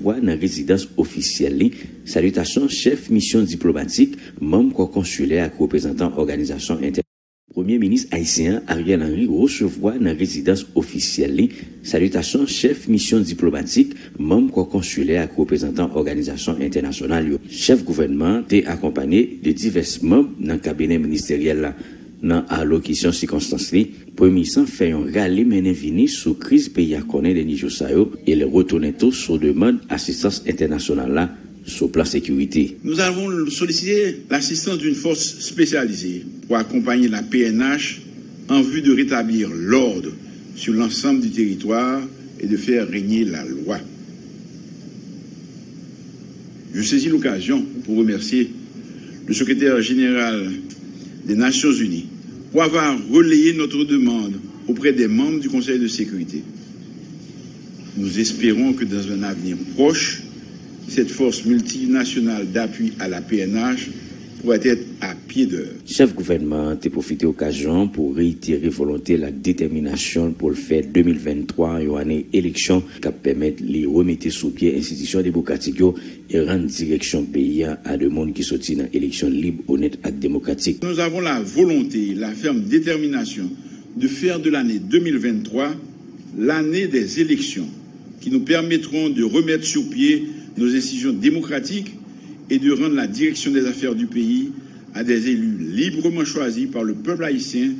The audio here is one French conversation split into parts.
recevoir dans résidence officielle. Salutations chef mission diplomatique, membre consulaire et représentant organisation internationale. Premier ministre haïtien Ariel Henry recevoir dans résidence officielle. Salutations chef mission diplomatique, membre consulaire et représentant organisation internationale. Chef gouvernement est accompagné de divers membres dans le cabinet ministériel. Dans allocution circonstance li, premier ministre fait un rallye mené sous crise pays à connaître de Nijo Sayo et le retourner tout sur demande assistance internationale là sur plan sécurité. Nous avons sollicité l'assistance d'une force spécialisée pour accompagner la PNH en vue de rétablir l'ordre sur l'ensemble du territoire et de faire régner la loi. Je saisis l'occasion pour remercier le secrétaire général des Nations Unies pour avoir relayé notre demande auprès des membres du Conseil de sécurité. Nous espérons que dans un avenir proche, cette force multinationale d'appui à la PNH pourrait être à pied d'œuvre. Chef gouvernement a profité de l'occasion pour réitérer volonté la détermination pour le faire 2023, une année élection qui permet de remettre sous pied l'institution démocratique et rendre direction pays à des monde qui sortent dans élection libre, honnête et démocratique. Nous avons la volonté, la ferme détermination de faire de l'année 2023 l'année des élections qui nous permettront de remettre sur pied nos institutions démocratiques et de rendre la direction des affaires du pays à des élus librement choisis par le peuple haïtien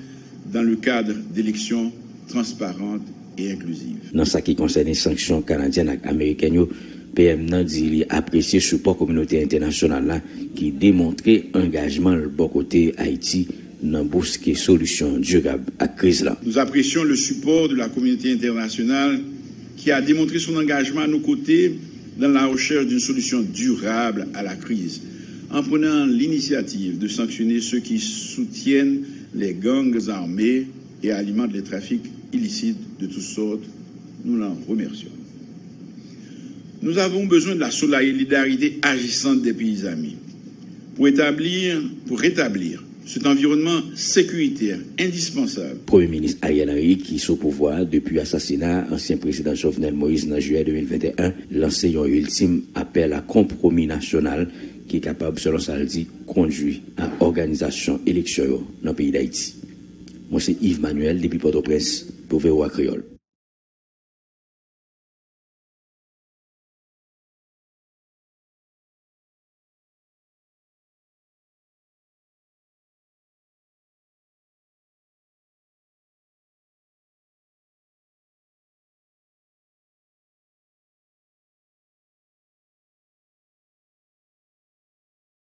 dans le cadre d'élections transparentes et inclusives. Dans ce qui concerne les sanctions canadiennes et américaines, PM n'a dit apprécier le support communauté internationale qui démontrait engagement de bon côté Haïti dans busquer solution durable à la crise là. Nous apprécions le support de la communauté internationale qui a démontré son engagement à nos côtés dans la recherche d'une solution durable à la crise, en prenant l'initiative de sanctionner ceux qui soutiennent les gangs armés et alimentent les trafics illicites de toutes sortes. Nous l'en remercions. Nous avons besoin de la solidarité agissante des pays amis pour rétablir cet environnement sécuritaire indispensable. Premier ministre Ariel Henry, qui est au pouvoir depuis l'assassinat ancien président Jovenel Moïse en juillet 2021, lancé un ultime appel à compromis national qui est capable, selon ça le dit, conduire à organisation électorale dans le pays d'Haïti. Moi, c'est Yves Manuel, depuis Port-au-Prince, pour VOA Créole.